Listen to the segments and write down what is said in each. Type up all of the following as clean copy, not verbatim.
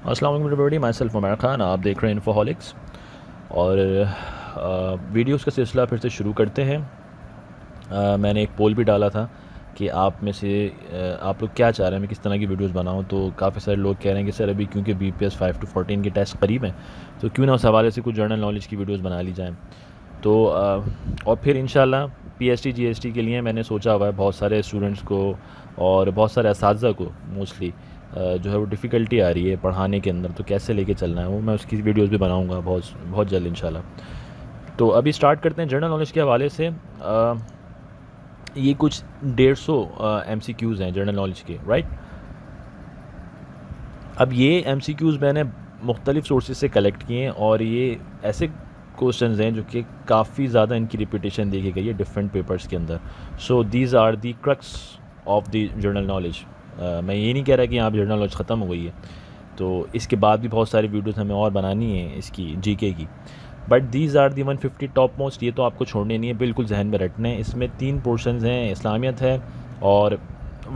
السلام علیکم everybody, myself Umair Khan. آپ دیکھ رہے ہیں انفوہولکس اور ویڈیوز کا سلسلہ پھر سے شروع کرتے ہیں. میں نے ایک پول بھی ڈالا تھا کہ آپ میں سے آپ لوگ کیا چاہ رہے ہیں میں کس طرح کی ویڈیوز بناؤں. تو کافی سارے لوگ کہہ رہے ہیں کہ سر ابھی کیونکہ BPS 5 to 14 کے ٹیسٹ قریب ہیں تو کیوں نہ اس حوالے سے کچھ جرنل نالج کی ویڈیوز بنا لی جائیں. تو اور پھر انشاءاللہ PhD GST کے لیے میں نے سوچا ہوا ہے بہت سارے اسٹوڈنٹس کو اور بہت سارے اساتذہ کو موسٹلی جو ہے وہ ڈیفیکلٹی آ رہی ہے پڑھانے کے اندر، تو کیسے لے کے چلنا ہے وہ میں اس کی ویڈیوز بھی بناؤں گا بہت جلد انشاءاللہ. تو ابھی سٹارٹ کرتے ہیں جرنل نالج کے حوالے سے. یہ کچھ 150 MCQs ہیں جرنل نالج کے، رائٹ. اب یہ MCQs میں نے مختلف سورسز سے کلیکٹ کیے ہیں اور یہ ایسے کوشچنز ہیں جو کہ کافی زیادہ ان کی ریپیٹیشن دیکھی گئی ہے ڈفرینٹ پیپرز کے اندر. So these are the crux of the general knowledge. میں یہ نہیں کہہ رہا کہ یہاں جرنل نالج ختم ہو گئی ہے، تو اس کے بعد بھی بہت ساری ویڈیوز ہمیں اور بنانی ہیں اس کی GK کی. But these are the 150 topmost. یہ تو آپ کو چھوڑنے نہیں ہے، بالکل ذہن میں رکھنے ہیں. اس میں 3 پورشنز ہیں، اسلامیت ہے اور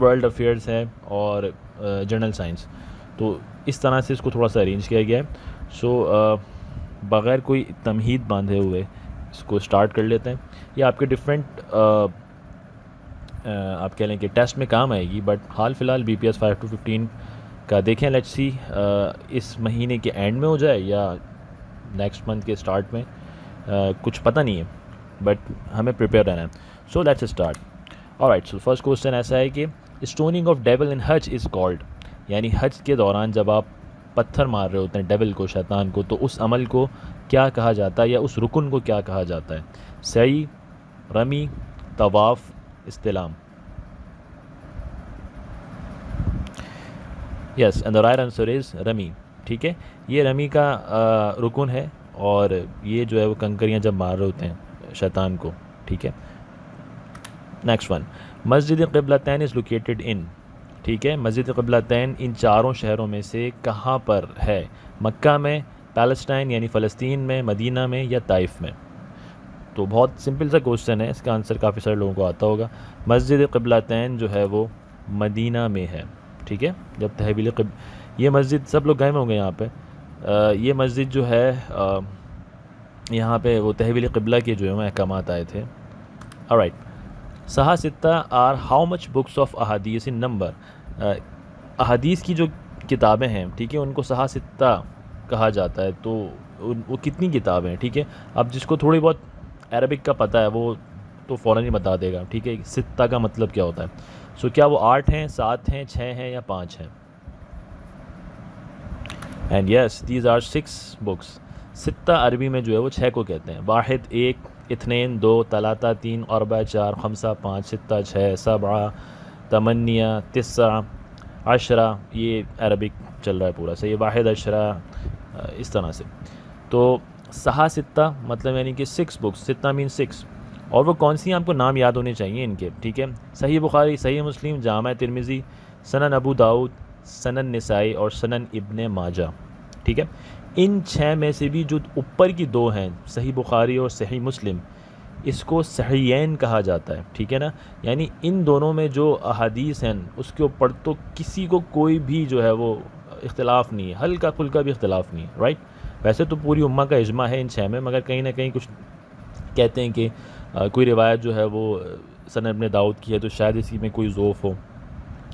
ورلڈ افیئرز ہے اور جرنل سائنس. تو اس طرح سے اس کو تھوڑا سا ارینج کیا گیا ہے. سو بغیر کوئی تمہید باندھے ہوئے اس کو سٹارٹ کر لیتے ہیں. یہ آپ کے ڈفرینٹ آپ کہہ لیں کہ ٹیسٹ میں کام آئے گی. بٹ حال فی الحال BPS 5 to 15 کا دیکھیں، لیٹس سی اس مہینے کے اینڈ میں ہو جائے یا نیکسٹ منتھ کے سٹارٹ میں، کچھ پتہ نہیں ہے بٹ ہمیں پریپیئر رہنا ہے. So let's start. Alright. So first question ایسا ہے کہ stoning of devil in Hajj is called, یعنی حج کے دوران جب آپ پتھر مار رہے ہوتے ہیں ڈیول کو، شیطان کو، تو اس عمل کو کیا کہا جاتا ہے یا اس رکن کو کیا کہا جاتا ہے؟ سعی، رمی، طواف، استلام. Yes, and the right answer is رمی. ٹھیک ہے، یہ رمی کا رکن ہے اور یہ جو ہے وہ کنکریاں جب مار رہے ہوتے ہیں شیطان کو. ٹھیک ہے. Next one, Masjid قبلتین is located in. ٹھیک ہے، مسجد قبلتین ان چاروں شہروں میں سے کہاں پر ہے؟ مکہ میں، پیلسٹائن یعنی فلسطین میں، مدینہ میں یا طائف میں؟ تو بہت سمپل سا کوسچن ہے، اس کا آنسر کافی سارے لوگوں کو آتا ہوگا. مسجد قبلتین جو ہے وہ مدینہ میں ہے. ٹھیک ہے، جب تحویل یہ مسجد سب لوگ گئے ہوں گے یہاں پہ. یہ مسجد جو ہے یہاں پہ وہ تحویل قبلہ کے جو ہے احکامات آئے تھے. آلرائٹ. صحاح ستہ are how much books of احادیث ان نمبر. احادیث کی جو کتابیں ہیں، ٹھیک ہے، ان کو صحاح ستہ کہا جاتا ہے. تو وہ کتنی کتابیں ہیں؟ ٹھیک ہے، اب جس کو تھوڑی بہت عربک کا پتہ ہے وہ تو فوراً ہی بتا دے گا. ٹھیک ہے، ستہ کا مطلب کیا ہوتا ہے. سو کیا وہ 8 ہیں، 7 ہیں، 6 ہیں یا 5 ہیں؟ And yes, these are 6 books. ستہ عربی میں جو ہے وہ 6 کو کہتے ہیں. واحد 1، اثنین 2، ثلاثہ 3، اربع 4، خمسہ 5، ستہ 6، سبعہ 8، تسعہ 10. یہ عربک چل رہا ہے پورا سے، یہ واحد 10 اس طرح سے. تو صحاح ستہ مطلب یعنی کہ 6 بکس. ستہ مین 6. اور وہ کون سی ہیں آپ کو نام یاد ہونے چاہیے ان کے. ٹھیک ہے، صحیح بخاری، صحیح مسلم، جامع ترمذی، سنن ابو داؤد، سنن نسائی اور سنن ابن ماجہ. ٹھیک ہے، ان 6 میں سے بھی جو اوپر کی 2 ہیں، صحیح بخاری اور صحیح مسلم، اس کو صحیحین کہا جاتا ہے. ٹھیک ہے نا، یعنی ان دونوں میں جو احادیث ہیں اس کے اوپر تو کسی کو کوئی بھی جو ہے وہ اختلاف نہیں ہے، ہلکا پھلکا بھی اختلاف نہیں ہے. رائٹ. ویسے تو پوری امہ کا اجماع ہے ان 6 میں، مگر کہیں نہ کہیں کچھ کہتے ہیں کہ کوئی روایت جو ہے وہ سنن ابن داؤد کی ہے تو شاید اسی میں کوئی ضعف ہو.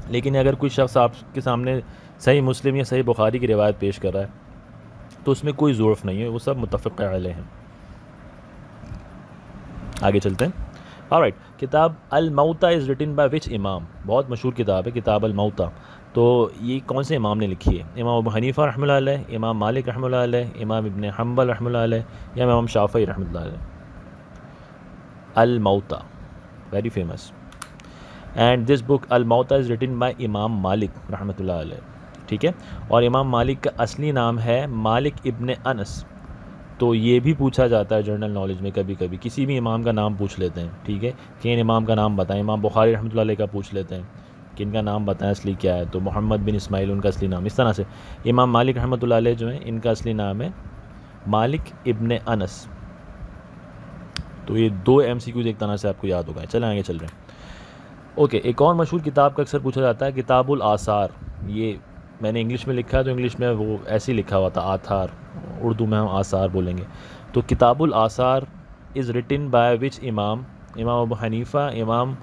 لیکن اگر کوئی شخص آپ کے سامنے صحیح مسلم یا صحیح بخاری کی روایت پیش کر رہا ہے تو اس میں کوئی ضعف نہیں ہے، وہ سب متفق علیہ ہیں. آگے چلتے ہیں. آلرائٹ. کتاب الموتع از ریٹن بائی وچ امام. بہت مشہور کتاب ہے کتاب الموتع. تو یہ کون سے امام نے لکھی ہے؟ امام ابو حنیفہ رحمۃ اللہ علیہ، امام مالک رحمۃ اللہ علیہ، امام ابن حنبل رحمۃ اللہ علیہ یا امام شافعی رحمۃ اللہ علیہ. الموتع، very famous. And this book الموتع از ریٹن بائی امام مالک رحمۃ اللہ علیہ. ٹھیک ہے، اور امام مالک کا اصلی نام ہے مالک ابن انس. تو یہ بھی پوچھا جاتا ہے جرنل نالج میں، کبھی کبھی کسی بھی امام کا نام پوچھ لیتے ہیں. ٹھیک ہے، کہ ان امام کا نام بتائیں. امام بخاری رحمۃ اللہ علیہ کا پوچھ لیتے ہیں کہ ان کا نام بتائیں اصلی کیا ہے، تو محمد بن اسماعیل ان کا اصلی نام. اس طرح سے امام مالک رحمۃ اللہ علیہ جو ہیں ان کا اصلی نام ہے مالک ابن انس. تو یہ 2 MCQs ایک طرح سے آپ کو یاد ہوگا. چلیں آگے چل رہے ہیں. اوکے، ایک اور مشہور کتاب کا اکثر پوچھا جاتا ہے کتاب الآثار. یہ میں نے انگلش میں لکھا تو انگلش میں وہ ایسے ہی لکھا ہوا تھا آثار، اردو میں ہم آثار بولیں گے. تو کتاب الآثار از ریٹن بائی وچ امام ابو حنیفہ، امام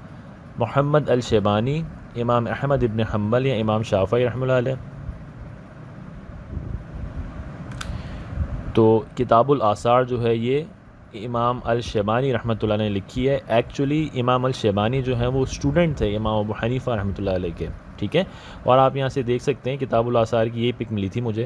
محمد الشیبانی، امام احمد ابن حنبل یا امام شافعی رحمۃ اللہ علیہ. تو کتاب الآثار جو ہے یہ امام الشیبانی رحمۃ اللہ نے لکھی ہے. ایکچولی امام الشیبانی جو ہیں وہ اسٹوڈنٹ تھے امام ابو حنیفہ رحمۃ اللہ علیہ کے، ٹھیک ہے. اور آپ یہاں سے دیکھ سکتے ہیں کتاب الآثار کی یہ پک ملی تھی مجھے،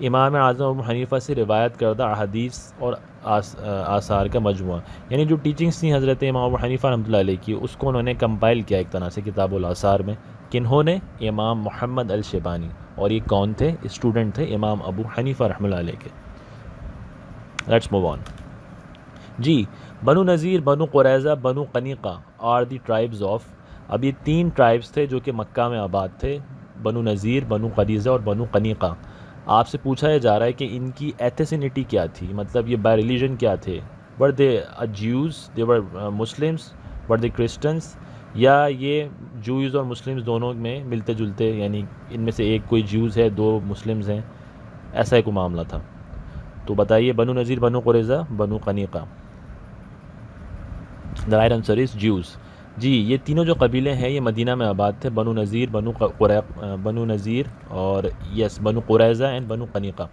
امام اعظم ابو حنیفہ سے روایت کردہ احادیث اور آثار کا مجموعہ، یعنی جو ٹیچنگس تھیں حضرت امام ابو حنیفہ رحمۃ اللہ علیہ کی، اس کو انہوں نے کمپائل کیا ایک طرح سے کتاب الآثار میں. کنہوں نے؟ امام محمد الشیبانی. اور یہ کون تھے؟ اسٹوڈنٹ تھے امام ابو حنیفہ رحمۃ اللہ علیہ کے. لیٹس موو آن. جی، بنو نذیر، بنو قریظہ، بنو قنیقہ آر دی ٹرائبز آف. اب یہ 3 ٹرائبز تھے جو کہ مکہ میں آباد تھے، بنو نذیر، بنو قریظہ اور بنو قنیقہ. آپ سے پوچھا جا رہا ہے کہ ان کی ایتھنسٹی کیا تھی، مطلب یہ بائی ریلیجن کیا تھے. ور دے جیوز، دے ور مسلمس، ور دے کرسچنس، یا یہ جوز اور مسلمس دونوں میں ملتے جلتے، یعنی ان میں سے ایک کوئی جیوز ہے، 2 مسلمز ہیں، ایسا ایک معاملہ تھا. تو بتائیے بنو نذیر، بنو قریظہ، بنو قنیقہ. The right answer is Jews. جی، یہ تینوں جو قبیلے ہیں یہ مدینہ میں آباد تھے، بنو نذیر، بنو نذیر اور بنو قریظہ اینڈ بنو قنیقہ.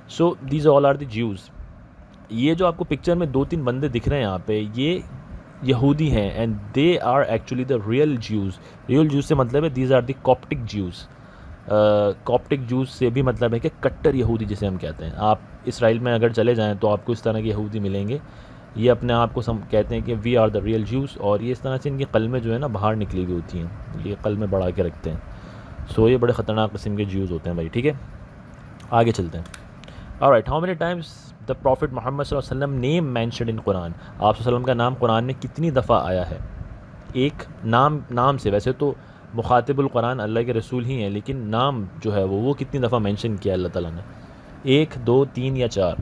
So these all are the Jews. یہ جو آپ کو پکچر میں 2-3 بندے دکھ رہے ہیں یہاں پہ، یہ یہودی ہیں، and they are actually the real Jews. Real Jews سے مطلب ہے these are the Coptic Jews. Coptic Jews سے بھی مطلب ہے کہ کٹر یہودی جسے ہم کہتے ہیں. آپ اسرائیل میں اگر چلے جائیں تو آپ کو اس طرح کے یہودی ملیں گے. یہ اپنے آپ کو کہتے ہیں کہ وی آر دا ریئل جوز، اور یہ اس طرح سے ان کی قلمیں جو ہے نا باہر نکلی ہوئی ہوتی ہیں، یہ قلمیں بڑھا کے رکھتے ہیں. سو یہ بڑے خطرناک قسم کے جیوز ہوتے ہیں بھائی، ٹھیک ہے. آگے چلتے ہیں. Alright, how many times the prophet محمد صلی اللہ علیہ وسلم نیم مینشنڈ ان قرآن. آپ صلی اللہ علیہ وسلم کا نام قرآن میں کتنی دفعہ آیا ہے؟ ایک نام سے، ویسے تو مخاطب القرآن اللہ کے رسول ہی ہیں، لیکن نام جو ہے وہ کتنی دفعہ مینشن کیا اللہ تعالیٰ نے؟ 1، 2، 3 یا 4؟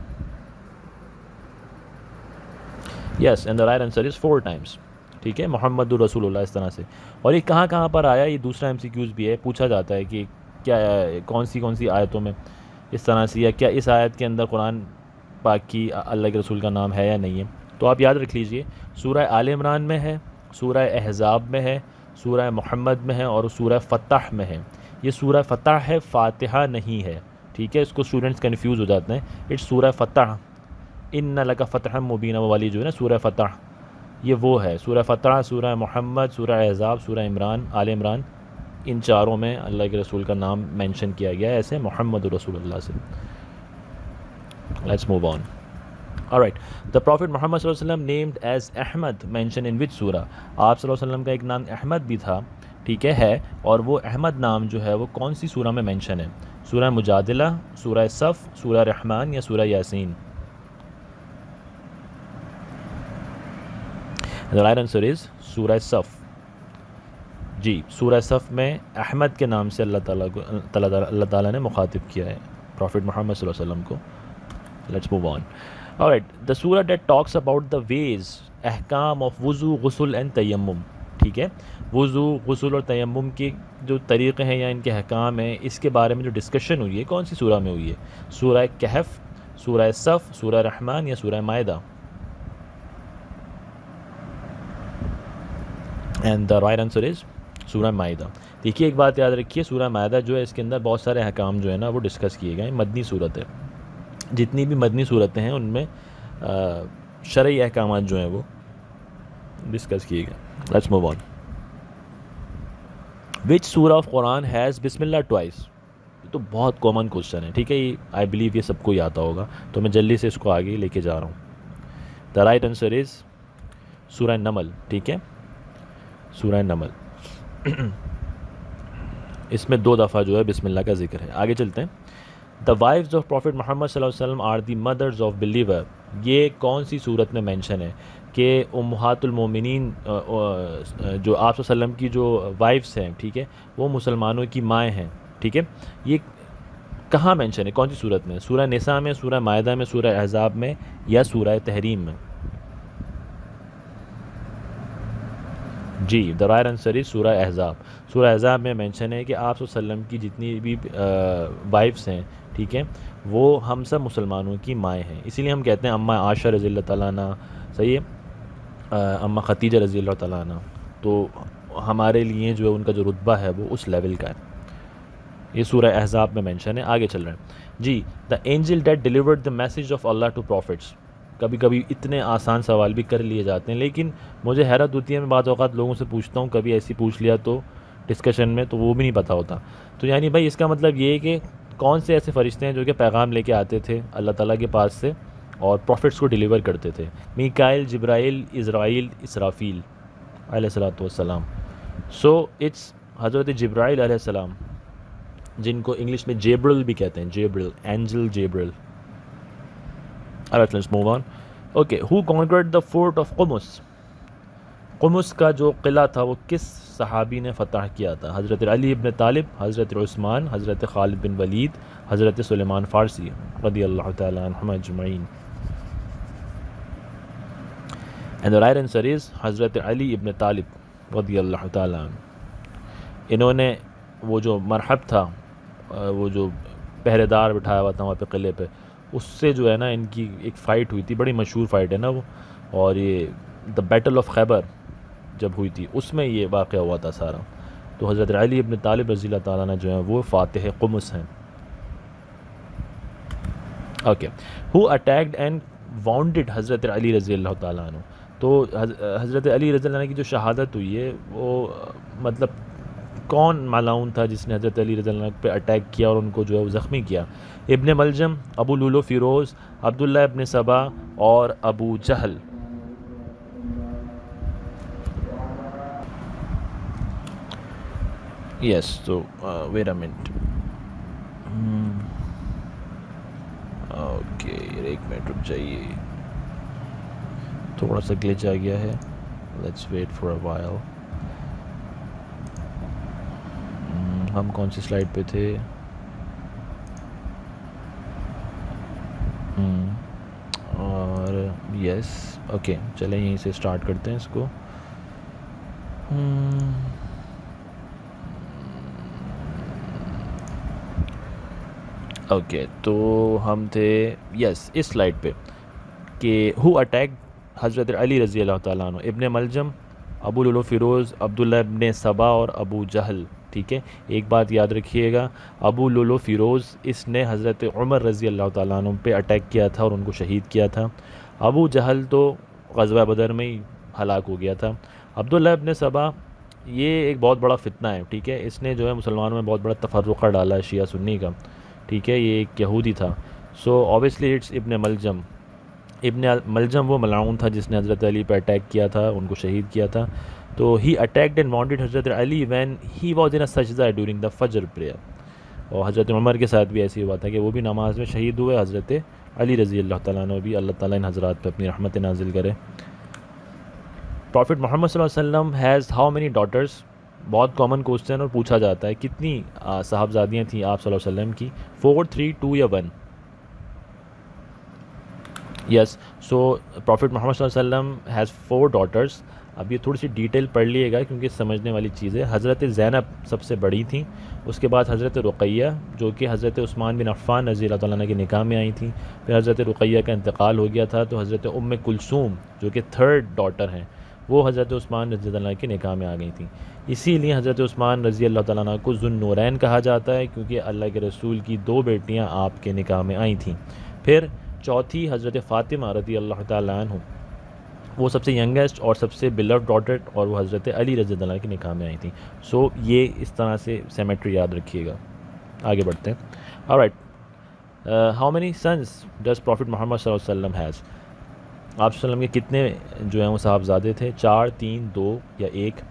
Yes, and the right answer is 4 times. ٹھیک ہے، محمد الرسول اللہ اس طرح سے. اور یہ کہاں کہاں پر آیا؟ یہ دوسرا MCQs بھی ہے، پوچھا جاتا ہے کہ کیا کون سی آیتوں میں اس طرح سے، یا کیا اس آیت کے اندر قرآن پاک کی اللہ کے رسول کا نام ہے یا نہیں ہے. تو آپ یاد رکھ لیجئے، سورہ آل عمران میں ہے، سورہ احزاب میں ہے، سورہ محمد میں ہے، اور سورہ فتح میں ہے. یہ سورہ فتح ہے، فاتحہ نہیں ہے. ٹھیک ہے، اس کو اسٹوڈنٹس کنفیوز ہو جاتے ہیں. اٹس سورہ فتح. ان لک فتح مبینہ والی جو ہے نا سورہ فتح، یہ وہ ہے. سورہ فتح، سورہ محمد، سورہ احزاب، سورہ عمران، آل عمران، ان 4 میں اللہ کے رسول کا نام مینشن کیا گیا ہے ایسے محمد رسول اللہ سے. Let's move on. Alright, the Prophet Muhammad صلی اللہ علیہ وسلم named as Ahmad mentioned in which surah. آپ صلی اللہ علیہ وسلم کا ایک نام احمد بھی تھا، ٹھیک ہے، اور وہ احمد نام جو ہے وہ کون سی سورہ میں مینشن ہے؟ سورہ مجادلہ، سورہ صف، سورہ رحمان یا سورہ Yasin? The right answer is سورہ صف. جی، سورہ صف میں احمد کے نام سے اللہ تعالیٰ نے مخاطب کیا ہے پروفٹ محمد صلی اللہ علیہ وسلم کو. Let's move on. Alright, the surah that talks about the ways, احکام of وضو، غسل and تیمم. ٹھیک ہے، وضو، غسل اور تیمم کے جو طریقے ہیں یا ان کے احکام ہیں، اس کے بارے میں جو ڈسکشن ہوئی ہے کون سی سورہ میں ہوئی ہے؟ سورہ کہف، سورہ صف، سورہ رحمان یا سورہ مائدہ؟ And the right answer is سورہ مائدہ. دیکھیے ایک بات یاد رکھیے، سورہ مائدہ جو ہے اس کے اندر بہت سارے احکام جو ہے نا وہ ڈسکس کیے گئے ہیں. مدنی صورت ہے، جتنی بھی مدنی صورتیں ہیں ان میں شرعی احکامات جو ہیں وہ ڈسکس کیے گئے. لیٹس موو آن. وچ سورہ آف قرآن ہیز بسم اللہ ٹوائس؟ تو بہت کامن کوشچن ہے، ٹھیک ہے، یہ آئی بلیو یہ سب کو ہی آتا ہوگا، تو میں جلدی سے اس کو آگے لے کے جا رہا ہوں. دا رائٹ آنسر از سورہ نمل. ٹھیک ہے، سورہ نمل. اس میں 2 دفعہ جو ہے بسم اللہ کا ذکر ہے. آگے چلتے ہیں. دا وائفز آف پروفٹ محمد صلی اللہ علیہ وسلم are the mothers of believer. یہ کون سی صورت میں مینشن ہے کہ امہات المومنین جو آپ صلی اللہ علیہ وسلم کی جو وائفز ہیں، ٹھیک ہے، وہ مسلمانوں کی مائیں ہیں. ٹھیک ہے، یہ کہاں مینشن ہے، کون سی صورت میں؟ سورہ نساء میں، سورہ مائدہ میں، سورہ احزاب میں یا سورہ تحریم میں؟ جی دا رائٹ آنسر از سورہ احزاب. سورہ احزاب میں مینشن ہے کہ آپ صلی اللہ علیہ وسلم کی جتنی بھی وائفس ہیں ٹھیک ہے وہ ہم سب مسلمانوں کی مائیں ہیں. اسی لیے ہم کہتے ہیں اماں عائشہ رضی اللہ تعالیٰ عنہ, صحیح ہے, اماں خدیجہ رضی اللہ تعالیٰ عنہ, تو ہمارے لیے جو ہے ان کا جو رتبہ ہے وہ اس لیول کا ہے. یہ سورہ احزاب میں مینشن ہے. آگے چل رہے ہیں جی. The angel that delivered the message of Allah to prophets. کبھی کبھی اتنے آسان سوال بھی کر لیے جاتے ہیں, لیکن مجھے حیرت ہوتی ہے, میں بعض اوقات لوگوں سے پوچھتا ہوں, کبھی ایسی پوچھ لیا تو ڈسکشن میں تو وہ بھی نہیں پتہ ہوتا. تو یعنی بھائی اس کا مطلب یہ ہے کہ کون سے ایسے فرشتے ہیں جو کہ پیغام لے کے آتے تھے اللہ تعالیٰ کے پاس سے اور پروفٹس کو ڈیلیور کرتے تھے. میکائل, جبرائیل, اسرائیل, اسرافیل علیہ الصلوۃ والسلام. سو اٹس حضرت جبرائیل علیہ السلام, جن کو انگلش میں جیبرل بھی کہتے ہیں, جیبرل, Angel جیبرل. Alright, let's move on. Okay, who conquered the fort of قمص؟ قمص کا جو قلعہ تھا وہ کس صحابی نے فتح کیا تھا؟ حضرت علی ابن طالب, حضرت عثمان, حضرت خالد بن ولید, حضرت سلیمان فارسی رضی اللہ تعالیٰ عنہم اجمعین. And the right answer is حضرت علی ابن طالب رضی اللہ تعالیٰ عنہ. انہوں نے وہ جو مرحب تھا, وہ جو پہرے دار بٹھایا ہوا تھا وہاں پہ قلعے پہ, اس سے جو ہے نا ان کی ایک فائٹ ہوئی تھی, بڑی مشہور فائٹ ہے نا وہ, اور یہ دا بیٹل آف خیبر جب ہوئی تھی اس میں یہ واقعہ ہوا تھا سارا. تو حضرت علی ابن طالب رضی اللہ تعالیٰ عنہ جو ہیں وہ فاتح قمص ہیں. اوکے, ہو اٹیکڈ اینڈ وانڈڈ حضرت علی رضی اللہ تعالیٰ عنہ. تو حضرت علی رضی اللہ عنہ کی جو شہادت ہوئی ہے وہ مطلب کون ملعون تھا جس نے حضرت علی رضی اللہ عنہ پہ اٹیک کیا اور ان کو جو ہے وہ زخمی کیا؟ ابن ملجم, ابو لولو فیروز, عبداللہ ابن سبا اور ابو جہل. یس, تو ویٹ اے منٹ. اوکے, ایک منٹ رک جائیے, تھوڑا سا گلچ آ گیا ہے. Let's wait for a while. ہم کون سی سلائڈ پہ تھے؟ اور یس, اوکے, چلیں یہیں سے اسٹارٹ کرتے ہیں اس کو. اوکے, تو ہم تھے یس اس سلائڈ پہ کہ ہو اٹیک حضرت علی رضی اللہ تعالیٰ عنہ. ابن ملجم, ابو لولو فیروز, عبداللہ ابن سبا اور ابو جہل. ٹھیک ہے, ایک بات یاد رکھیے گا, ابو لولو فیروز اس نے حضرت عمر رضی اللہ تعالیٰ عنہ پہ اٹیک کیا تھا اور ان کو شہید کیا تھا. ابو جہل تو غزوہ بدر میں ہی ہلاک ہو گیا تھا. عبداللہ ابن سبا یہ ایک بہت بڑا فتنہ ہے. ٹھیک ہے, اس نے جو ہے مسلمانوں میں بہت بڑا تفرقہ ڈالا ہے شیعہ سنی کا. ٹھیک ہے, یہ ایک یہودی تھا. سو آبویسلی اٹس ابن ملجم. ابن ملجم وہ ملعون تھا جس نے حضرت علی پہ اٹیک کیا تھا, ان کو شہید کیا تھا. تو ہی اٹیکڈ اینڈ وانٹڈ حضرت علی وین ہی واز ان اے سجدہ ڈیورنگ دا فجر پریئر. اور حضرت عمر کے ساتھ بھی ایسی ہوا تھا کہ وہ بھی نماز میں شہید ہوئے. حضرت علی رضی اللہ تعالیٰ عنہ بھی, اللہ تعالیٰ ان حضرات پہ اپنی رحمت نازل کرے. پروفٹ محمد صلی اللہ علیہ وسلم ہیز ہاؤ مینی ڈاٹرز؟ بہت کامن کوسچن اور پوچھا جاتا ہے, کتنی صاحبزادیاں تھیں آپ صلی اللہ علیہ وسلم کی؟ 4, 3, 2 یا 1؟ یس, سو پروفٹ محمد صلی اللہ علیہ وسلم ہیز 4 ڈاٹرز. اب یہ تھوڑی سی ڈیٹیل پڑھ لیے گا کیونکہ سمجھنے والی چیز ہے. حضرت زینب سب سے بڑی تھیں, اس کے بعد حضرت رقیہ جو کہ حضرت عثمان بن عفان رضی اللہ تعالیٰ عنہ کے نکاح میں آئی تھیں. پھر حضرت رقیہ کا انتقال ہو گیا تھا تو حضرت ام کلثوم جو کہ 3rd ڈاٹر ہیں وہ حضرت عثمان رضی اللہ عنہ کے نکاح میں آ گئی تھیں. اسی لیے حضرت عثمان رضی اللہ تعالیٰ عنہ کو ذو النورین کہا جاتا ہے کیونکہ اللہ کے رسول کی 2 بیٹیاں آپ کے نکاح میں آئی تھیں. پھر چوتھی حضرت فاطمہ رضی اللہ تعالیٰ عنہ, وہ سب سے ینگیسٹ اور سب سے بلوڈ ڈاٹر, اور وہ حضرت علی رضی اللہ عنہ کے نکاح میں آئی تھیں. سو یہ اس طرح سے سیمیٹری یاد رکھیے گا. آگے بڑھتے ہیں. Alright, how many sons does prophet محمد صلی اللہ علیہ وسلم ہیز؟ آپ صلی اللہ علیہ وسلم کے کتنے جو ہیں وہ صاحبزادے تھے؟ 4, 3, 2 یا 1؟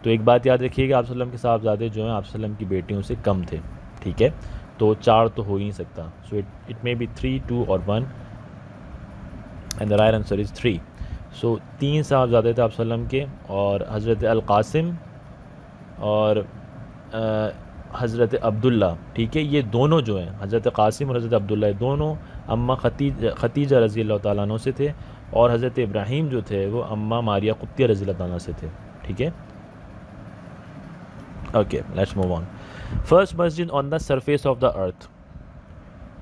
تو ایک بات یاد رکھیے گا, آپ صلی اللہ علیہ وسلم کے صاحبزادے جو ہیں آپ صلی اللہ علیہ وسلم کی بیٹیوں سے کم تھے. ٹھیک ہے, تو 4 تو ہو ہی نہیں سکتا. سو اٹ مے بی 3, 2 اور 1, اینڈ دا رائٹ آنسر از 3. سو 3 صاحبزادے تھے آپ صلی اللہ علیہ وسلم کے, اور حضرت القاسم اور حضرت عبداللہ. ٹھیک ہے, یہ دونوں جو ہیں حضرت قاسم اور حضرت عبداللہ, دونوں اماں خدیجہ رضی اللہ تعالیٰ عنہ سے تھے, اور حضرت ابراہیم جو تھے وہ اماں ماریہ قبطیہ رضی اللہ تعالیٰ عنہ سے تھے. ٹھیک ہے, Okay, let's move on. First masjid on the surface of the earth: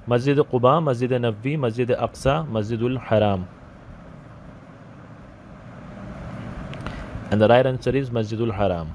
Masjid Quba, Masjid Nabawi, Masjid Aqsa, Masjidul Haram. And the right answer is Masjidul Haram.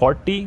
40,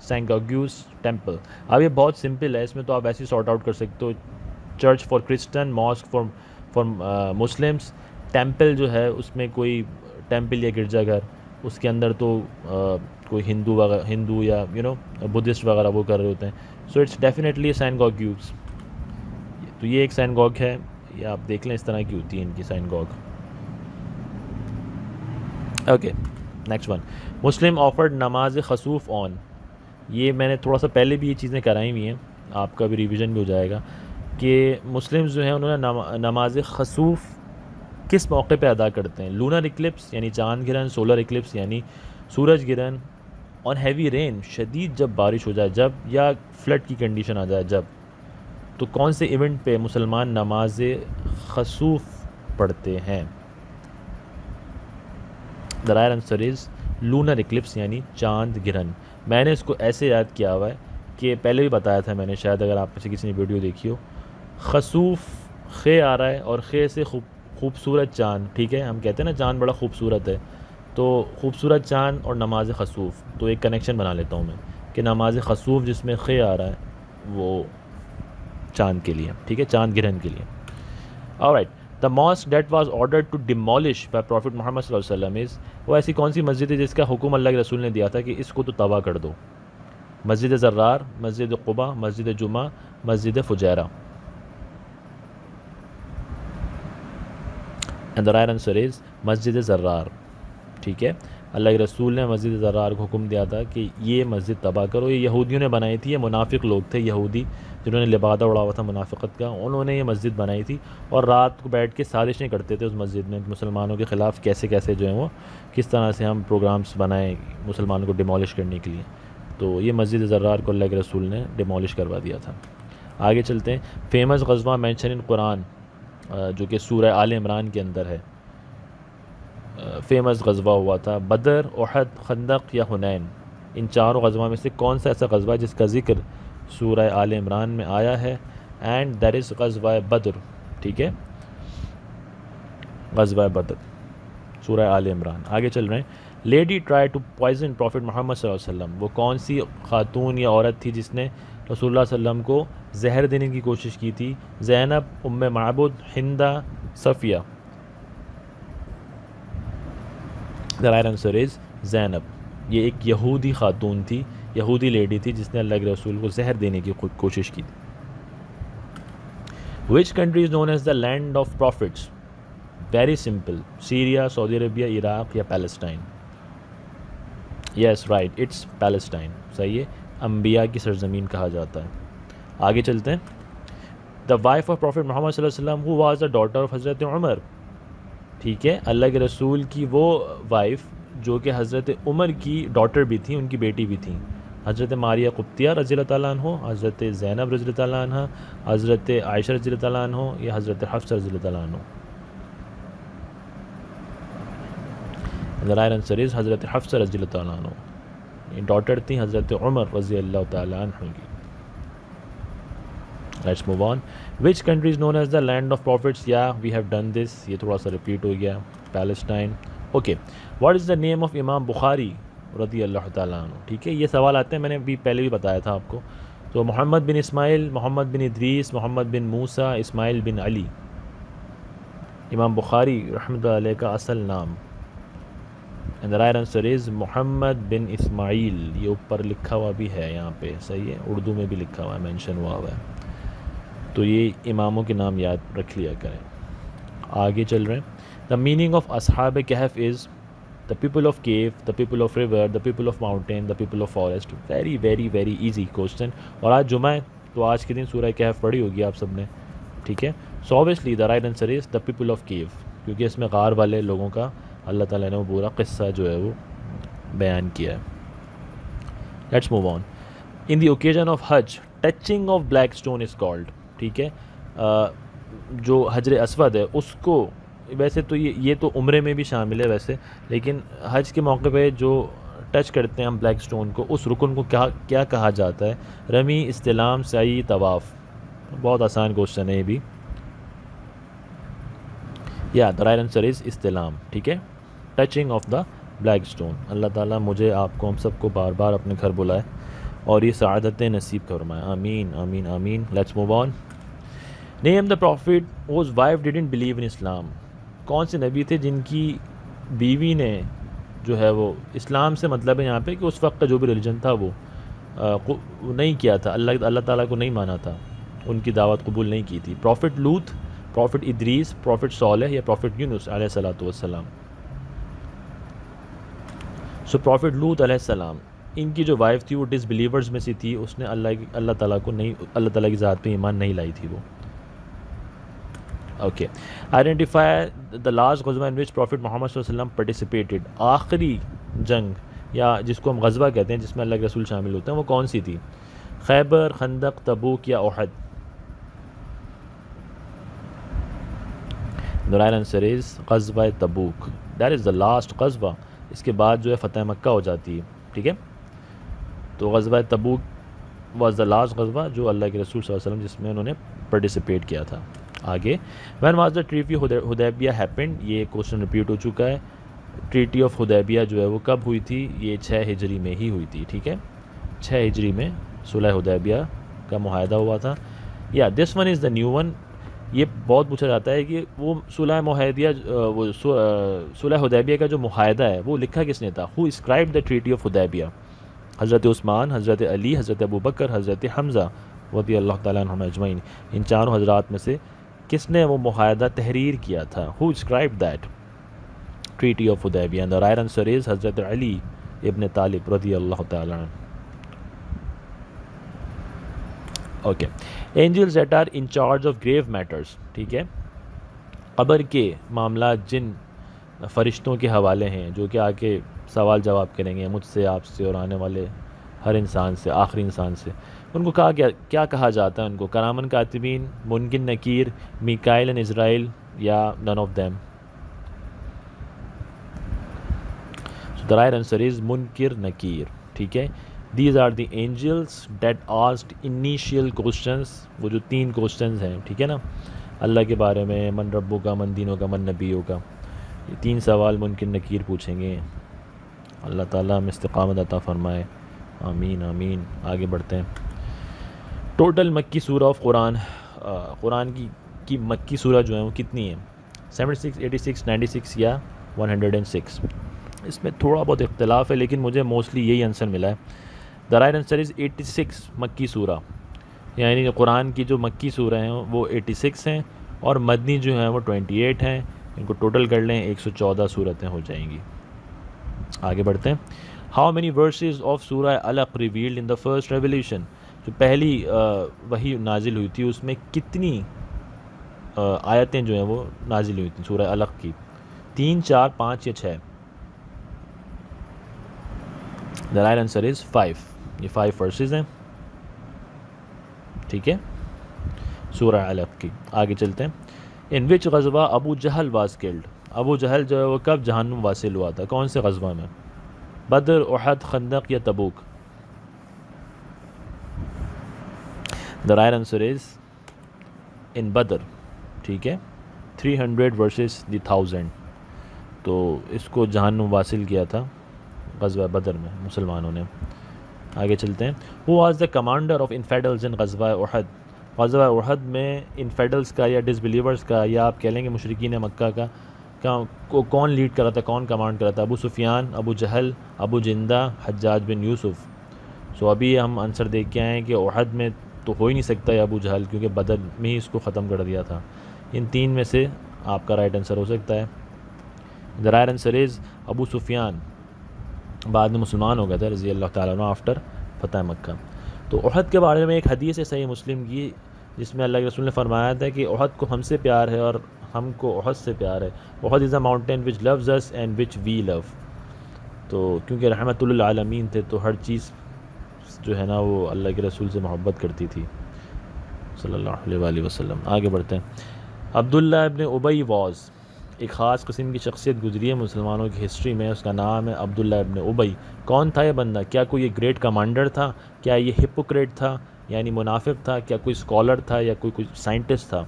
سینگاگیوس temple. اب یہ بہت سمپل ہے, اس میں تو آپ ایسے سارٹ آؤٹ کر سکتے ہو. Church for Christian, mosque for Muslims. Temple جو ہے اس میں کوئی ٹیمپل یا گرجا گھر, اس کے اندر تو کوئی ہندو یا بدھسٹ وغیرہ وہ کر رہے ہوتے ہیں. So it's definitely synagogues. تو یہ ایک سینگاگ ہے, یہ آپ دیکھ لیں اس طرح کی ہوتی ہے ان کی سینگاگ. اوکے نیکسٹ ون, مسلم آفرڈ نماز خسوف آن. یہ میں نے تھوڑا سا پہلے بھی یہ چیزیں کرائی ہوئی ہیں, آپ کا بھی ریویژن بھی ہو جائے گا کہ مسلمز جو ہیں انہوں نے نماز خسوف کس موقع پہ ادا کرتے ہیں. لونر اکلپس یعنی چاند گرہن, سولر اکلپس یعنی سورج گرہن, اور ہیوی رین شدید جب بارش ہو جائے جب, یا فلڈ کی کنڈیشن آ جائے جب. تو کون سے ایونٹ پہ مسلمان نماز خسوف پڑھتے ہیں؟ The right answer is lunar eclipse یعنی چاند گرہن. میں نے اس کو ایسے یاد کیا ہوا ہے کہ پہلے بھی بتایا تھا میں نے, شاید اگر آپ میں سے کسی نے ویڈیو دیکھی ہو. خسوف خے آ رہا ہے اور خے سے خوبصورت چاند, ٹھیک ہے, ہم کہتے ہیں نا چاند بڑا خوبصورت ہے, تو خوبصورت چاند اور نماز خسوف, تو ایک کنیکشن بنا لیتا ہوں میں کہ نماز خسوف جس میں خے آ رہا ہے وہ چاند کے لیے, ٹھیک ہے, چاند گرہن کے لیے. Alright, the mosque that was ordered to demolish by prophet محمد صلی اللہ علیہ وسلم از, وہ ایسی کون سی مسجد ہے جس کا حکم اللہ کے رسول نے دیا تھا کہ اس کو تو تباہ کر دو؟ مسجد زرار, مسجد قباء, مسجد جمعہ, مسجد Fujairah. And the right answer از مسجد زرار. ٹھیک ہے, اللہ کے رسول نے مسجد زرار کو حکم دیا تھا کہ یہ مسجد تباہ کرو. یہ یہودیوں نے بنائی تھی, یہ منافق لوگ تھے یہودی جنہوں نے لبادہ اڑا ہوا تھا منافقت کا, انہوں نے یہ مسجد بنائی تھی اور رات کو بیٹھ کے سازشیں کرتے تھے اس مسجد میں مسلمانوں کے خلاف کیسے کیسے جو ہیں وہ کس طرح سے ہم پروگرامز بنائیں مسلمانوں کو ڈیمولش کرنے کے لیے. تو یہ مسجد زرار کو اللہ کے رسول نے ڈیمولش کروا دیا تھا. آگے چلتے ہیں. فیمس غزوہ مینشن ان قرآن جو کہ سورہ آل عمران کے اندر ہے, فیمس غزوہ ہوا تھا بدر, احد, خندق یا حنین. ان چاروں غزوہ میں سے کون سا ایسا غزوہ ہے جس کا ذکر سورہ آل عمران میں آیا ہے؟ اینڈ دیٹ از غزوہ بدر. ٹھیک ہے, غزوہ بدر, سورہ آل عمران. آگے چل رہے ہیں. Lady try to poison prophet محمد صلی اللہ علیہ وسلم, وہ کون سی خاتون یا عورت تھی جس نے رسول اللہ صلی اللہ علیہ وسلم کو زہر دینے کی کوشش کی تھی؟ زینب, ام معبد, ہندہ, صفیہ. The right answer is Zainab. یہ ایک یہودی خاتون تھی, یہودی لیڈی تھی جس نے اللہ کے رسول کو زہر دینے کی کوشش کی تھی. Which country is known as the land of prophets? Very simple, Syria, Saudi Arabia, Iraq یا Palestine. Yes right, it's Palestine. صحیح ہے, انبیاء کی سرزمین کہا جاتا ہے. آگے چلتے ہیں. دا وائف آف پروفٹ محمد صلی اللہ علیہ وسلم who was the daughter of حضرت عمر. ٹھیک ہے, اللہ کے رسول کی وہ وائف جو کہ حضرت عمر کی ڈاٹر بھی تھیں, ان کی بیٹی بھی تھیں. حضرت ماریہ قبطیہ رضی اللہ تعالیٰ عنہ, حضرت زینب رضی اللہ تعالیٰ عنہ, حضرت عائشہ رضی اللہ تعالیٰ عنہ یا حضرت حفصہ رضی اللہ تعالیٰ عنہ. The right answer is حضرت حفصہ رضی اللہ تعالیٰ عنہ. یہ ڈاٹر تھیں حضرت عمر رضی اللہ تعالیٰ عنہ کی. Let's move on. Which country is known as the land of prophets? Yeah, we have done this. یہ تھوڑا سا ریپیٹ ہو گیا. Palestine. Okay. What is the name of امام بخاری رضی اللہ تعالیٰ عنہ؟ ٹھیک ہے, یہ سوال آتے ہیں, میں نے بھی پہلے بھی بتایا تھا آپ کو. تو محمد بن اسماعیل, محمد بن ادریس, محمد بن موسیٰ, اسماعیل بن علی. امام بخاری رحمۃ اللہ علیہ کا اصل نام. And the right answer is محمد بن اسماعیل. یہ اوپر لکھا ہوا بھی ہے یہاں پہ, صحیح ہے, اردو میں بھی لکھا ہوا ہے, مینشن ہوا ہے. تو یہ اماموں کے نام یاد رکھ لیا کریں. آگے چل رہے ہیں. The meaning of اصحاب کہف is the people of cave, the people of river, the people of mountain, the people of forest. Very very very easy question. اور آج جمعہ ہے تو آج کے دن سورہ کہف پڑھی ہوگی آپ سب نے, ٹھیک ہے. So obviously the right answer is the people of cave, کیونکہ اس میں غار والے لوگوں کا اللہ تعالیٰ نے وہ پورا قصہ جو ہے وہ بیان کیا ہے. Let's move on. In the occasion of Hajj, touching of black stone is called. ٹھیک ہے, جو حجر اسود ہے اس کو, ویسے تو یہ تو عمرے میں بھی شامل ہے ویسے, لیکن حج کے موقع پہ جو ٹچ کرتے ہیں ہم بلیک سٹون کو, اس رکن کو کیا کہا جاتا ہے؟ رمی, استلام, سعی, طواف. بہت آسان کوشچن ہے یہ بھی. یا دا رائٹ آنسر از استلام. ٹھیک ہے, touching of the black stone. اللہ تعالیٰ مجھے, آپ کو, ہم سب کو بار بار اپنے گھر بلائے اور یہ سعادت نصیب فرمائے، آمین آمین آمین. Let's move on. Name the prophet whose wife didn't believe in Islam. کون سے نبی تھے جن کی بیوی نے جو ہے وہ اسلام سے مطلب ہے یہاں پہ کہ اس وقت کا جو بھی ریلیجن تھا وہ نہیں کیا تھا، اللہ تعالیٰ کو نہیں مانا تھا، ان کی دعوت قبول نہیں کی تھی. پروفٹ لوط، پروفٹ ادریس، پروفٹ صالح یا پروفٹ یونس علیہ الصلوۃ والسلام. سو پروفٹ لوط علیہ السلام، ان کی جو وائف تھی وہ ڈس بلیورز میں سے تھی، اس نے اللہ تعالیٰ کو نہیں، اللہ تعالیٰ کی ذات پہ ایمان نہیں لائی تھی وہ. اوکے. آئیڈینٹیفائی دا لاسٹ غزوہ ان وچ پروفٹ محمد صلی اللہ علیہ وسلم پارٹیسپیٹڈ. آخری جنگ یا جس کو ہم غزوہ کہتے ہیں جس میں اللہ کے رسول شامل ہوتے ہیں وہ کون سی تھی؟ خیبر، خندق، تبوک یا احد؟ The right answer is غزوہ تبوک. That is the last غزوہ. اس کے بعد جو ہے فتح مکہ ہو جاتی ہے. ٹھیک ہے، تو غزوہ تبوک واز دا لاسٹ غزوہ جو اللہ کے رسول صلی اللہ علیہ وسلم جس میں انہوں نے پارٹیسپیٹ کیا تھا. آگے when was the treaty Hudaybiyyah happened. یہ کوشچن ریپیٹ ہو چکا ہے. ٹریٹی آف حدیبیہ جو ہے وہ کب ہوئی تھی؟ یہ 6 ہجری میں ہی ہوئی تھی. ٹھیک ہے، 6 ہجری میں صلح حدیبیہ کا معاہدہ ہوا تھا. یا this one is the new one. یہ بہت پوچھا جاتا ہے کہ وہ صلح حدیبیہ کا جو معاہدہ ہے وہ لکھا کس نے تھا؟ ہو اسکرائبڈ دا ٹریٹی آف حدیبیہ؟ حضرت عثمان، حضرت علی، حضرت ابو بکر، حضرت حمزہ رضی اللہ تعالیٰ عنہم اجمعین. ان چاروں حضرات میں سے کس نے وہ معاہدہ تحریر کیا تھا؟ Who scribed that treaty of حدیبیہ؟ And the right answer is حضرت علی ابن طالب رضی اللہ تعالیٰ عنہ. Okay. Angels that are in charge of grave matters. ٹھیک ہے، قبر کے معاملات جن فرشتوں کے حوالے ہیں جو کہ آ کے سوال جواب کریں گے مجھ سے، آپ سے اور آنے والے ہر انسان سے، آخری انسان سے، ان کو کیا کہا جاتا ہے؟ ان کو کرامن کاتبین، منکر نکیر، میکائیل اینڈ اسرائیل یا none of them? The right answer is منکر نکیر. ٹھیک ہے، these are the angels that asked initial questions. وہ جو 3 questions ہیں، ٹھیک ہے نا، اللہ کے بارے میں، من ربو کا، من دینوں کا، من نبیوں کا. یہ 3 سوال منکر نکیر پوچھیں گے. اللہ تعالیٰ ہم استقامت عطا فرمائے، آمین آمین. آگے بڑھتے ہیں. ٹوٹل مکی سورہ آف قرآن، قرآن کی مکی سورہ جو ہیں وہ کتنی ہیں؟ 76، 86، 96 یا 106؟ اس میں تھوڑا بہت اختلاف ہے لیکن مجھے موسٹلی یہی آنسر ملا ہے. دا رائٹ آنسر از 86 مکی سورہ. یعنی قرآن کی جو مکی سورہ ہیں وہ 86 ہیں اور مدنی جو ہیں وہ 28 ہیں. ان کو ٹوٹل کر لیں 114 صورتیں ہو جائیں گی. آگے بڑھتے ہیں. ہاؤ مینی ورسز آف سورہ علق revealed in the first revelation. جو پہلی وحی نازل ہوئی تھی اس میں کتنی آیتیں جو ہیں وہ نازل ہوئی تھیں سورہ علق کی؟ 3، 4، 5 یا 6؟ The right answer is 5. یہ 5 verses ہیں. ٹھیک ہے، سورہ علق کی. آگے چلتے ہیں. ان وچ غزوہ ابو جہل واز کلڈ. ابو جہل جو ہے وہ کب جہنم واصل ہوا تھا؟ کون سے غزوہ میں؟ بدر، احد، خندق یا تبوک؟ The right answer is in بدر. ٹھیک ہے، 300 versus the 1000. تو اس کو جہنم واصل کیا تھا غزوہ بدر میں مسلمانوں نے. آگے چلتے ہیں. Who was the commander of infidels in غزوہ احد. غزوہ احد میں انفیڈلز کا یا ڈس بلیورز کا یا آپ کہہ لیں گے مشرکین مکہ کا کون لیڈ کر رہا تھا، کون کمانڈ کر رہا تھا؟ ابو سفیان، ابو جہل، ابو جندہ، حجاج بن یوسف. سو ابھی ہم آنسر دیکھ کے آئے ہیں کہ احد میں تو ہو ہی نہیں سکتا ہے ابو جہل کیونکہ بدر میں ہی اس کو ختم کر دیا تھا. ان 3 میں سے آپ کا رائٹ آنسر ہو سکتا ہے. دا رائٹ آنسر از ابو سفیان. بعد میں مسلمان ہو گیا تھا رضی اللہ تعالیٰ عنہ آفٹر فتح مکہ. تو احد کے بارے میں ایک حدیث ہے صحیح مسلم کی جس میں اللہ کے رسول نے فرمایا تھا کہ احد کو ہم سے پیار ہے اور ہم کو احد سے پیار ہے. Uhud is a mountain which loves us and which we love. تو کیونکہ رحمت للعالمین تھے تو ہر چیز جو ہے نا وہ اللہ کے رسول سے محبت کرتی تھی صلی اللہ علیہ وآلہ وسلم. آگے بڑھتے ہیں. عبداللہ ابن ابی واز. ایک خاص قسم کی شخصیت گزری ہے مسلمانوں کی ہسٹری میں، اس کا نام ہے عبداللہ ابن ابی. کون تھا یہ بندہ؟ کیا کوئی یہ گریٹ کمانڈر تھا؟ کیا یہ ہپوکریٹ تھا یعنی منافق تھا؟ کیا کوئی اسکالر تھا یا کوئی سائنٹسٹ تھا؟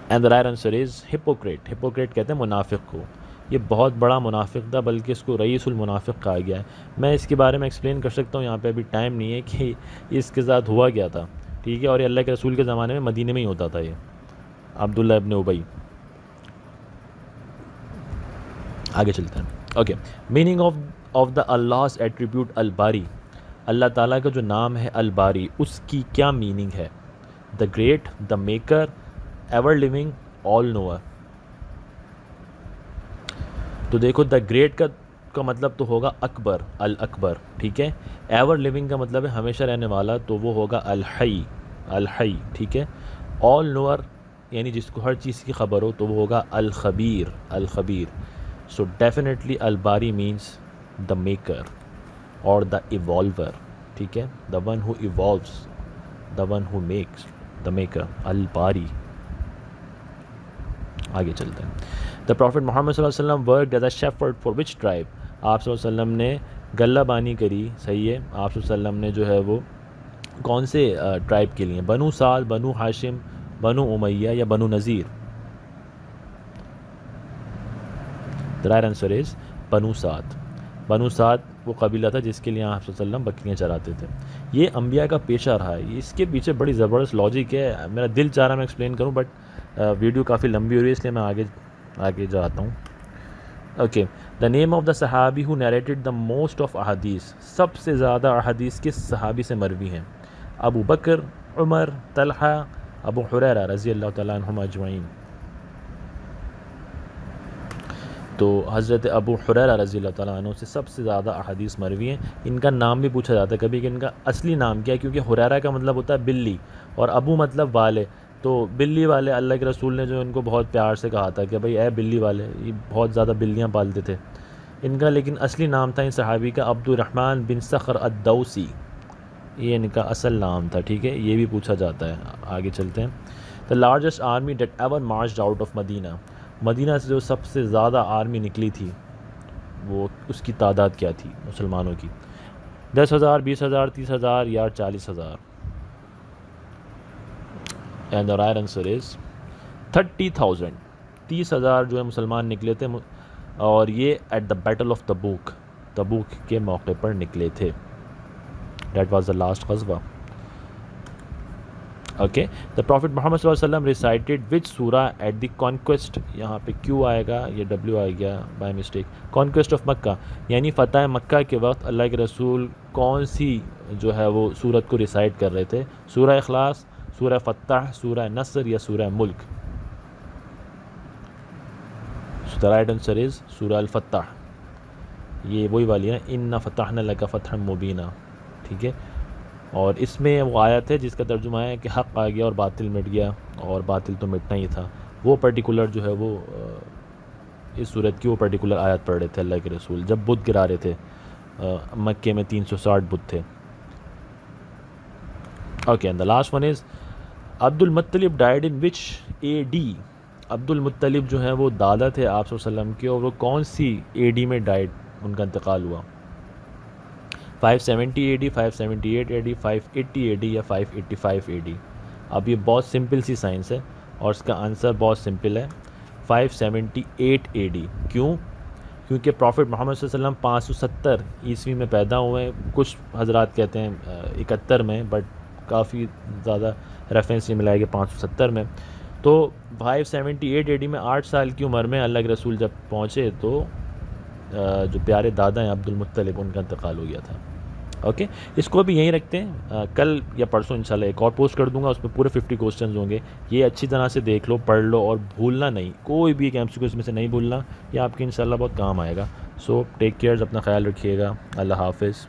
And the right answer is hypocrite. Hypocrite کہتے ہیں منافق کو. یہ بہت بڑا منافق تھا، بلکہ اس کو رئیس المنافق کہا گیا ہے۔ میں اس کے بارے میں ایکسپلین کر سکتا ہوں، یہاں پہ ابھی ٹائم نہیں ہے کہ اس کے ساتھ ہوا کیا تھا، ٹھیک ہے، اور یہ اللہ کے رسول کے زمانے میں مدینے میں ہی ہوتا تھا۔ یہ عبداللہ ابن ابی۔ آگے چلتے ہیں۔ Okay, meaning of the Allah's attribute الباری، اللہ تعالیٰ کا جو نام ہے الباری، اس کی کیا میننگ ہے؟ The great, the maker, ever living, all knower. تو دیکھو دا گریٹ کا مطلب تو ہوگا اکبر، الاکبر، ٹھیک ہے۔ ایور لیونگ کا مطلب ہے ہمیشہ رہنے والا، تو وہ ہوگا الحی، الحی، ٹھیک ہے۔ آل نوور یعنی جس کو ہر چیز کی خبر ہو، تو وہ ہوگا الخبیر، الخبیر۔ سو ڈیفینیٹلی الباری مینس دا میکر اور دا ایوالور، ٹھیک ہے، the one who evolves, the one who makes, the maker, الباری۔ آگے چلتے ہیں۔ دا پروفٹ محمد صلی اللہ علیہ وسلم worked as a shepherd for which tribe, آپ صلی اللہ علیہ وسلم نے غلہ بانی کری، صحیح ہے، آپ صلی اللہ علیہ وسلم نے جو ہے وہ کون سے ٹرائب کے لیے؟ بنو سعد، بنو ہاشم، بنو امیہ یا بنو Nazir? The right answer is بنو سعد۔ بنو سعد وہ قبیلہ تھا جس کے لیے آپ صلی اللہ علیہ وسلم بکریاں چراتے تھے۔ یہ انبیاء کا پیشہ رہا ہے، اس کے پیچھے بڑی زبردست لاجک ہے، میرا دل چاہ رہا میں ایکسپلین کروں، بٹ ویڈیو کافی لمبی ہو رہی ہے، اس لیے میں آگے جاتا ہوں۔ Okay, the name of the صحابی ہو نیریٹڈ دا موسٹ آف احادیث، سب سے زیادہ احادیث کس صحابی سے مروی ہیں؟ ابو بکر، عمر، طلحہ، ابو ہریرہ رضی اللہ تعالیٰ عنہم اجمعین۔ تو حضرت ابو ہریرہ رضی اللہ تعالیٰ عنہ سے سب سے زیادہ احادیث مروی ہیں۔ ان کا نام بھی پوچھا جاتا ہے کبھی کہ ان کا اصلی نام کیا ہے، کیونکہ ہریرہ کا مطلب ہوتا ہے بلی اور ابو مطلب والے، تو بلی والے اللہ کے رسول نے جو ان کو بہت پیار سے کہا تھا کہ بھائی اے بلی والے، یہ بہت زیادہ بلیاں پالتے تھے ان کا، لیکن اصلی نام تھا ان صحابی کا عبد الرحمن بن صخر الدوسی، یہ ان کا اصل نام تھا، ٹھیک ہے، یہ بھی پوچھا جاتا ہے۔ آگے چلتے ہیں۔ The largest army that ever marched out of Medina, Medina سے جو سب سے زیادہ آرمی نکلی تھی وہ اس کی تعداد کیا تھی مسلمانوں کی؟ 10,000، 20,000، 30,000 یا 40,000؟ اینڈ دا رائٹ آنسر از 30,000۔ 30,000 جو ہے مسلمان نکلے تھے، اور یہ ایٹ دا بیٹل آف تبوک، تبوک کے موقع پر نکلے تھے۔ دیٹ واز دا لاسٹ غزوہ۔ اوکے، دا پروفٹ محمد صلی اللہ علیہ وسلم ریسائٹیڈ وچ سورہ ایٹ دی کانکویسٹ، یہاں پہ کیو آئے گا، یہ ڈبلیو آئے گیا بائی مسٹیک، کانکویسٹ آف مکہ، یعنی فتح مکہ کے وقت اللہ کے رسول کون سی جو ہے وہ سورت کو ریسائٹ کر رہے تھے؟ سورہ اخلاص، سورہ فتح، سورہ نصر یا سورہ ملک؟ دا رائٹ آنسر از سورہ الفتح، یہ وہی والی ہے، اِنَّا فَتَحْنَا لَكَ فَتْحًا مُبِينًا، ٹھیک ہے، اور اس میں وہ آیت ہے جس کا ترجمہ ہے کہ حق آ گیا اور باطل مٹ گیا، اور باطل تو مٹنا ہی تھا۔ وہ پرٹیکولر جو ہے وہ اس صورت کی وہ پرٹیکولر آیت پڑھ رہے تھے اللہ کے رسول جب بت گرا رہے تھے، مکے میں 360 بت تھے۔ Okay, and the last one is Abdul Muttalib died in which AD، عبد المطلب جو ہے وہ دادا تھے آپ صلی اللہ علیہ وسلم کے، اور وہ کون سی AD میں ڈائیڈ، ان کا انتقال ہوا؟ 570 AD، 578 AD، 580 AD یا 585 AD؟ اب یہ بہت سمپل سی سائنس ہے اور اس کا آنسر بہت سمپل ہے، 578 AD۔ کیوں؟ کیونکہ پروفٹ محمد صلی اللہ علیہ وسلم 570 عیسوی میں پیدا ہوئے ہیں، کچھ حضرات کہتے ہیں 71 میں، بٹ کافی زیادہ ریفرنس یہ ملا ہے کہ 570 میں۔ تو 578 AD میں 8 سال کی عمر میں اللہ کے رسول جب پہنچے تو جو پیارے دادا ہیں عبد المطلب، ان کا انتقال ہو گیا تھا۔ اوکے، اس کو بھی یہیں رکھتے ہیں، کل یا پرسوں انشاءاللہ ایک اور پوسٹ کر دوں گا، اس میں پورے 50 کوسچنز ہوں گے، یہ اچھی طرح سے دیکھ لو، پڑھ لو اور بھولنا نہیں، کوئی بھی ایک MCQ اس میں سے نہیں بھولنا، یہ آپ کے انشاءاللہ بہت کام آئے گا۔ سو ٹیک کیئر، اپنا خیال رکھیے گا، اللہ حافظ۔